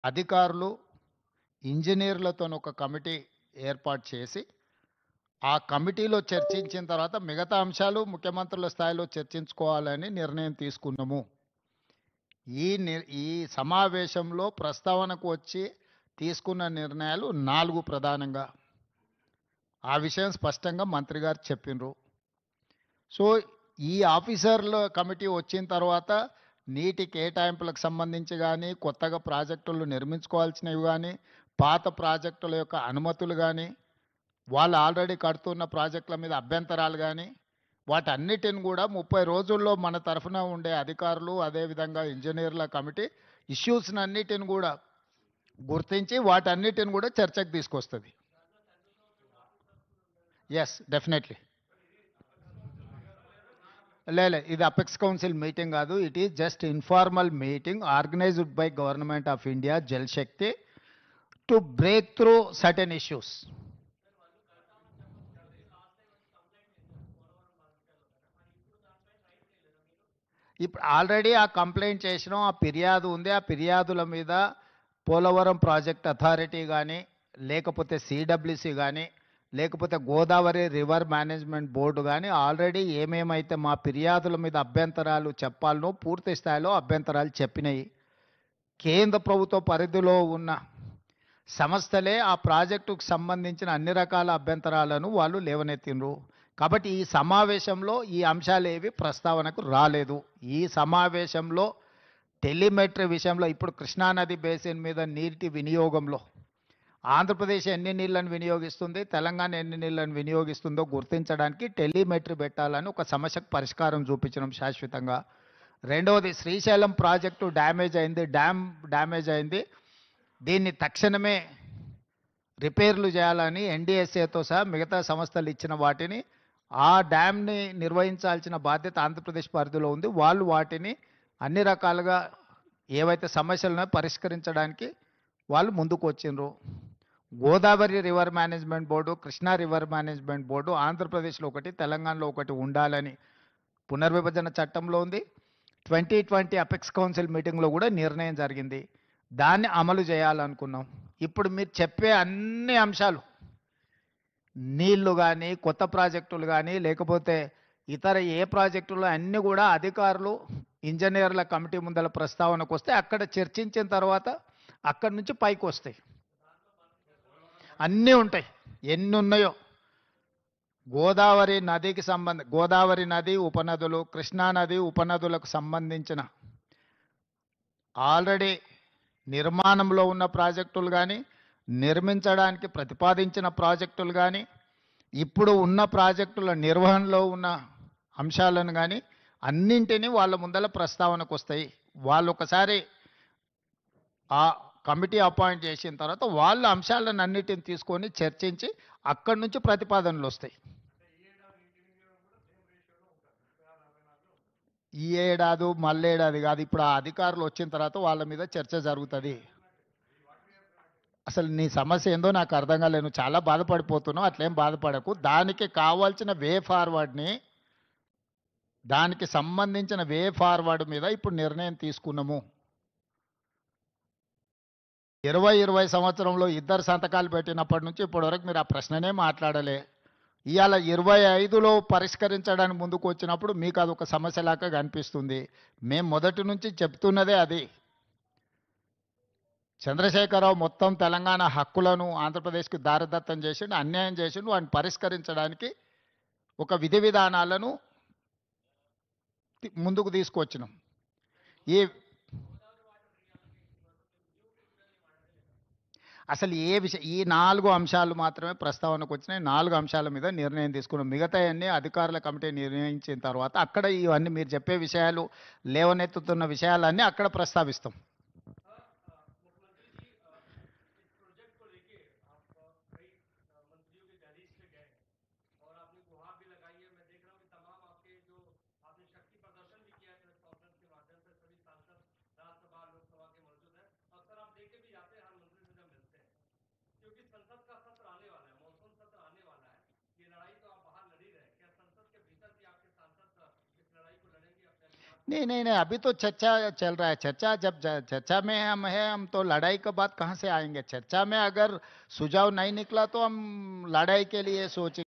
అధికారులు, ఇంజినీర్లతోని ఒక కమిటీ ఏర్పాటు చేసి, ఆ కమిటీలో చర్చించిన తర్వాత మిగతా అంశాలు ముఖ్యమంత్రుల స్థాయిలో చర్చించుకోవాలని నిర్ణయం తీసుకున్నాము. ఈ సమావేశంలో ప్రస్తావనకు వచ్చి తీసుకున్న నిర్ణయాలు 4 ప్రధానంగా. ఆ విషయం స్పష్టంగా మంత్రి గారు చెప్పిండ్రు. సో, ఈ ఆఫీసర్ల కమిటీ వచ్చిన తర్వాత నీటి కేటాయింపులకు సంబంధించి గానీ, కొత్తగా ప్రాజెక్టులు నిర్మించుకోవాల్సినవి గానీ, పాత ప్రాజెక్టుల యొక్క అనుమతులు గానీ, వాళ్ళు ఆల్రెడీ కడుతున్న ప్రాజెక్టుల మీద అభ్యంతరాలు గానీ, వాటన్నిటిని కూడా 30 రోజుల్లో మన తరఫున ఉండే అధికారులు, అదేవిధంగా ఇంజినీర్ల కమిటీ ఇష్యూస్‌నన్నిటిని కూడా గుర్తించి, వాటన్నిటిని కూడా చర్చకు తీసుకొస్తది. Yes, definitely. ఇది అపెక్స్ కౌన్సిల్ మీటింగ్ కాదు. It is just informal meeting organised by government of India, Jal Shakti, to break through certain issues. ఇప్పుడు ఆల్రెడీ ఆ కంప్లైంట్ చేసినాం, ఆ ఫిర్యాదు ఉంది. ఆ ఫిర్యాదుల మీద పోలవరం ప్రాజెక్ట్ అథారిటీ కానీ, లేకపోతే సిడబ్ల్యూసి కానీ, లేకపోతే గోదావరి రివర్ మేనేజ్మెంట్ బోర్డు కానీ ఆల్రెడీ ఏమేమైతే మా ఫిర్యాదుల మీద అభ్యంతరాలు చెప్పాలనో పూర్తి స్థాయిలో అభ్యంతరాలు చెప్పినాయి. కేంద్ర ప్రభుత్వ పరిధిలో ఉన్న సంస్థలే ఆ ప్రాజెక్టుకు సంబంధించిన అన్ని రకాల అభ్యంతరాలను వాళ్ళు లేవనెత్తిండ్రు. కాబట్టి ఈ సమావేశంలో ఈ అంశాలు ఏవి ప్రస్తావనకు రాలేదు. ఈ సమావేశంలో టెలిమెట్రీ విషయంలో ఇప్పుడు కృష్ణానది బేసిన్ మీద నీటి వినియోగంలో ఆంధ్రప్రదేశ్ ఎన్ని నీళ్లను వినియోగిస్తుంది, తెలంగాణ ఎన్ని నీళ్లను వినియోగిస్తుందో గుర్తించడానికి టెలిమెట్రీ పెట్టాలని ఒక సమస్యకు పరిష్కారం చూపించడం శాశ్వతంగా. రెండవది, శ్రీశైలం ప్రాజెక్టు డ్యామేజ్ అయింది, డ్యామేజ్ అయింది. దీన్ని తక్షణమే రిపేర్లు చేయాలని ఎన్డీఎస్ఏతో సహా మిగతా సంస్థలు ఇచ్చిన వాటిని, ఆ డ్యామ్ని నిర్వహించాల్సిన బాధ్యత ఆంధ్రప్రదేశ్ పరిధిలో ఉంది. వాళ్ళు వాటిని అన్ని రకాలుగా ఏవైతే సమస్యలను పరిష్కరించడానికి వాళ్ళు ముందుకు వచ్చిండ్రు. Godavari river management board, Krishna river management board ఆంధ్రప్రదేశ్లో ఒకటి, తెలంగాణలో ఒకటి ఉండాలని పునర్విభజన చట్టంలో ఉంది. 2020 అపెక్స్ కౌన్సిల్ మీటింగ్లో కూడా నిర్ణయం జరిగింది. దాన్ని అమలు చేయాలనుకున్నాం. ఇప్పుడు మీరు చెప్పే అన్ని అంశాలు, నీళ్లు కానీ, కొత్త ప్రాజెక్టులు కానీ, లేకపోతే ఇతర ఏ ప్రాజెక్టులు అన్నీ కూడా అధికారులు, ఇంజనీర్ల కమిటీ ముందల ప్రస్తావనకు వస్తే అక్కడ చర్చించిన తర్వాత అక్కడి నుంచి పైకి వస్తాయి. అన్నీ ఉంటాయి, ఎన్ని ఉన్నాయో. గోదావరి నదికి గోదావరి నది ఉపనదులు, కృష్ణానది ఉపనదులకు సంబంధించిన ఆల్రెడీ నిర్మాణంలో ఉన్న ప్రాజెక్టులు కానీ, నిర్మించడానికి ప్రతిపాదించిన ప్రాజెక్టులు కానీ, ఇప్పుడు ఉన్న ప్రాజెక్టుల నిర్వహణలో ఉన్న అంశాలను కానీ అన్నింటినీ వాళ్ళ ముందల ప్రస్తావనకు వస్తాయి. వాళ్ళు ఒకసారి ఆ కమిటీ అపాయింట్ చేసిన తర్వాత వాళ్ళ అంశాలను అన్నిటిని తీసుకొని చర్చించి అక్కడి నుంచి ప్రతిపాదనలు వస్తాయి. ఈ ఏడాది మళ్ళేడాది కాదు, ఇప్పుడు ఆ అధికారులు వచ్చిన తర్వాత వాళ్ళ మీద చర్చ జరుగుతుంది. అసలు నీ సమస్య ఏందో నాకు అర్థం కాలేదు. నువ్వు చాలా బాధపడిపోతున్నావు. అట్లేం బాధపడకు. దానికి కావాల్సిన దానికి సంబంధించిన వే ఫార్వర్డ్ మీద ఇప్పుడు నిర్ణయం తీసుకున్నాము. 2020 సంవత్సరంలో ఇద్దరు సంతకాలు పెట్టినప్పటి నుంచి ఇప్పటివరకు మీరు ఆ ప్రశ్ననే మాట్లాడలే. ఇవాళ 25లో పరిష్కరించడానికి ముందుకు వచ్చినప్పుడు మీకు అదొక సమస్యలాగా కనిపిస్తుంది. మేము మొదటి నుంచి చెప్తున్నదే అది. చంద్రశేఖరరావు మొత్తం తెలంగాణ హక్కులను ఆంధ్రప్రదేశ్కి దారదత్తం చేసిండు, అన్యాయం చేసిండు. వాటిని పరిష్కరించడానికి ఒక విధి విధానాలను ముందుకు తీసుకొచ్చినాం. ఈ అసలు ఈ 4 అంశాలు మాత్రమే ప్రస్తావనకు వచ్చినాయి. 4 అంశాల మీద నిర్ణయం తీసుకున్నాం. మిగతా అన్ని అధికారుల కమిటీ నిర్ణయించిన తర్వాత అక్కడ ఇవన్నీ మీరు చెప్పే విషయాలు, లేవనెత్తుతున్న విషయాలన్నీ అక్కడ ప్రస్తావిస్తాం. नहीं नहीं नहीं, अभी तो चर्चा चल रहा है। चर्चा जब चर्चा में हम है, हम तो लड़ाई के बाद कहाँ से आएंगे? चर्चा में अगर सुझाव नहीं निकला तो हम लड़ाई के लिए सोच